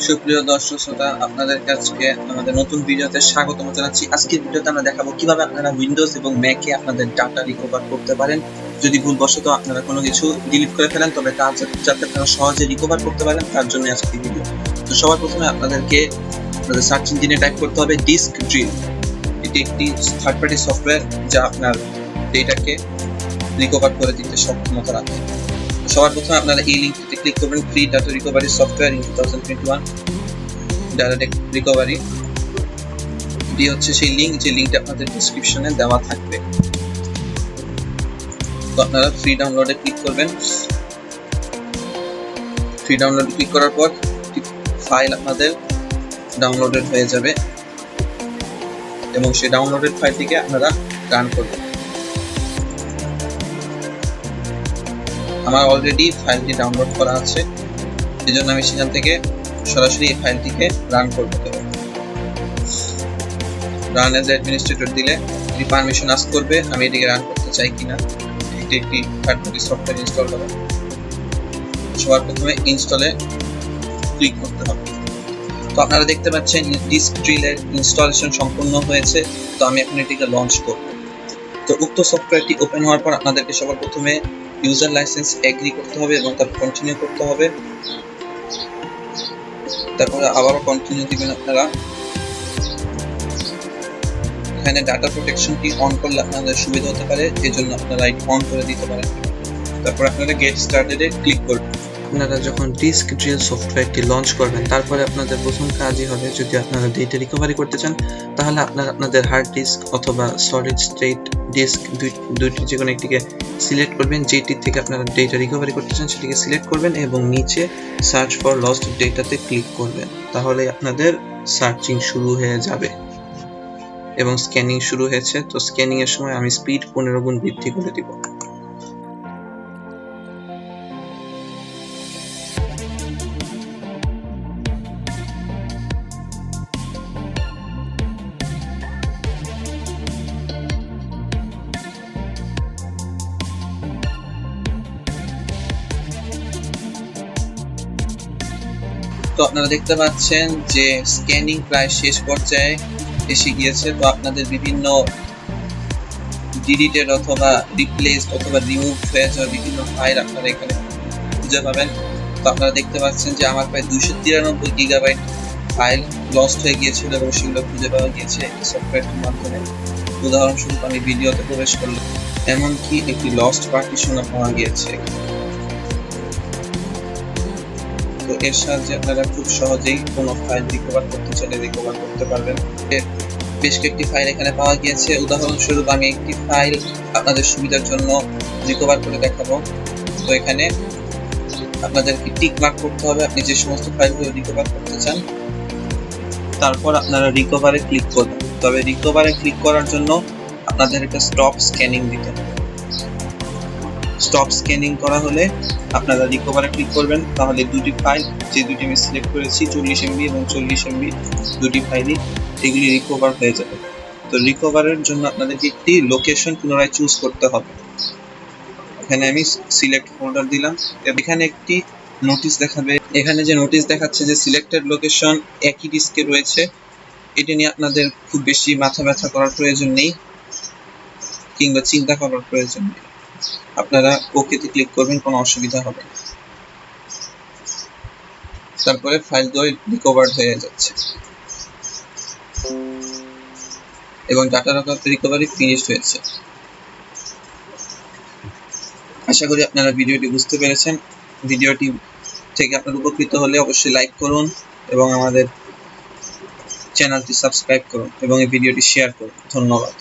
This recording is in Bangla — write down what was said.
সুপ্রিয় দর্শক শ্রোতা, আপনাদেরকে আজকে আমাদের নতুন ভিডিওতে স্বাগতম জানাচ্ছি। আজকের ভিডিওতে আমরা দেখাবো কিভাবে আপনারা উইন্ডোজ এবং ম্যাকে আপনাদের ডাটা রিকভার করতে পারেন। যদি ভুলবশত আপনারা কোনো কিছু ডিলিট করে ফেলেন, তবে তা যাতে আপনারা সহজে রিকভার করতে পারেন, তার জন্য আজকের ভিডিও। তো সবার প্রথমে আপনাদেরকে আপনাদের সার্চ ইঞ্জিনে টাইপ করতে হবে ডিস্ক ড্রিল। এটি একটি থার্ড পার্টি সফটওয়্যার যা আপনার ডেটাকে রিকভার করে দিতে সক্ষমতা রাখে। সবার প্রথমে আপনারা এই লিঙ্কটিতে ক্লিক করবেন, free data recovery software in 2021 data recovery. এটি হচ্ছে সেই লিঙ্ক, যে লিঙ্কটা আপনাদের ডেসক্রিপশনে দেওয়া থাকবে। তো আপনারা ফ্রি ডাউনলোডে ক্লিক করবেন। ফ্রি ডাউনলোডে ক্লিক করার পর ফাইল আপনাদের ডাউনলোডেড হয়ে যাবে এবং সেই ডাউনলোডেড ফাইলটিকে আপনারা রান করবেন। আমার অলরেডি ফাইলটি ডাউনলোড করা আছে, এই জন্য আমি সেখান থেকে সরাসরি এই ফাইলটিকে রান করব। রান এজ অ্যাডমিনিস্ট্রেটর দিলে এটি পারমিশন আস্ক করবে আমি এটিকে রান করতে চাই কিনা। এটি একটি থার্ড পার্টি সফটওয়্যার ইনস্টল হবে। সবার প্রথমে ইনস্টলে ক্লিক করতে হবে। তো আপনারা দেখতে পাচ্ছেন ডিস্ক ড্রিলের ইনস্টলেশন সম্পূর্ণ হয়েছে। তো আমি এখন এটিকে লঞ্চ করব। তো উক্ত সফটওয়্যারটি ওপেন হওয়ার পর আপনাদেরকে সবার প্রথমে ইউজার লাইসেন্স এগ্রি করতে হবে এবং তারপর কন্টিনিউ করতে হবে। তারপরে আবারও কন্টিনিউ দিবেন আপনারা। এখানে ডাটা প্রোটেকশনটি অন করলে আপনাদের সুবিধা হতে পারে, এই জন্য আপনারা এটি অন করে দিতে পারেন। তারপর আপনারা গেট স্টার্টেডে ক্লিক করবেন। আপনারা যখন ডিস্ক ড্রিল সফটওয়্যারটি লঞ্চ করবেন, তারপরে আপনাদের প্রথম কাজই হবে, যদি আপনারা ডেটা রিকভারি করতে চান, তাহলে আপনারা আপনাদের হার্ড ডিস্ক অথবা সলিড স্টেট ডিস্ক দুইটি যে কোনো একটিকে সিলেক্ট করবেন। যেটি থেকে আপনারা ডেটা রিকভারি করতে চান সেটিকে সিলেক্ট করবেন এবং নিচে সার্চ ফর লস্ট ডেটাতে ক্লিক করবেন। তাহলে আপনাদের সার্চিং শুরু হয়ে যাবে এবং স্ক্যানিং শুরু হয়েছে। তো স্ক্যানিং এর সময় আমি স্পিড 15 গুণ বৃদ্ধি করে দিব। তো আপনারা দেখতে পাচ্ছেন যে স্ক্যানিং প্রায় শেষ পর্যায়ে এসে গিয়েছে। তো আপনাদের বিভিন্ন ডিলিটেড অথবা রিপ্লেসড অথবা রিমুভ হয়ে যাওয়া বিভিন্ন ফাইল আপনারা এখানে খুঁজে পাবেন। তো আপনারা দেখতে পাচ্ছেন যে আমার প্রায় 293 গিগাবাইট ফাইল লস্ট হয়ে গিয়েছিল এবং সেগুলো খুঁজে পাওয়া গিয়েছে এই সফটওয়্যারটির মাধ্যমে। উদাহরণস্বরূপ আমি ভিডিওতে প্রবেশ করলাম, এমনকি একটি লস্ট পার্টিশনও পাওয়া গিয়েছে। তো এর সাহায্যে আপনারা খুব সহজেই কোনো ফাইল রিকভার করতে চাইলে রিকভার করতে পারবেন। বেশ কয়েকটি ফাইল এখানে পাওয়া গিয়েছে। উদাহরণস্বরূপ আমি একটি ফাইল আপনাদের সুবিধার জন্য রিকভার করে দেখাবো। তো এখানে আপনাদেরকে টিক মার্ক করতে হবে আপনি যে সমস্ত ফাইলগুলো রিকভার করতে চান। তারপর আপনারা রিকভারে ক্লিক করবেন। তবে রিকভারে ক্লিক করার জন্য আপনাদের একটা স্টপ স্ক্যানিং দিতে হবে। স্টপ স্ক্যানিং করা হলে আপনারা রিকভারে ক্লিক করবেন। তাহলে দুটি ফাইল, যে দুটি আমি সিলেক্ট করেছি 40 MB এবং 40 MB, দুটি ফাইলই এগুলি রিকভার হয়ে যাবে। তো রিকভারের জন্য আপনাদেরকে একটি লোকেশন পুনরায় চুজ করতে হবে। এখানে আমি সিলেক্ট ফোল্ডার দিলাম। এখানে একটি নোটিশ দেখাবে। এখানে যে নোটিশ দেখাচ্ছে যে সিলেক্টেড লোকেশন একই ডিস্কে রয়েছে, এটা নিয়ে আপনাদের খুব বেশি মাথা ব্যথা করার প্রয়োজন নেই কিংবা চিন্তা করার প্রয়োজন নেই। আপনারা ওকেতে ক্লিক করবেন, কোনো অসুবিধা হবে না। তারপরে ফাইল দুটি রিকভারড হয়ে যাচ্ছে এবং ডাটা রিকভারি ফিনিশড হয়েছে। আশা করি আপনারা ভিডিওটি বুঝতে পেরেছেন। ভিডিওটি থেকে আপনারা উপকৃত হলে অবশ্যই লাইক করুন এবং আমাদের চ্যানেলটি সাবস্ক্রাইব করুন এবং এই ভিডিওটি শেয়ার করুন। ধন্যবাদ।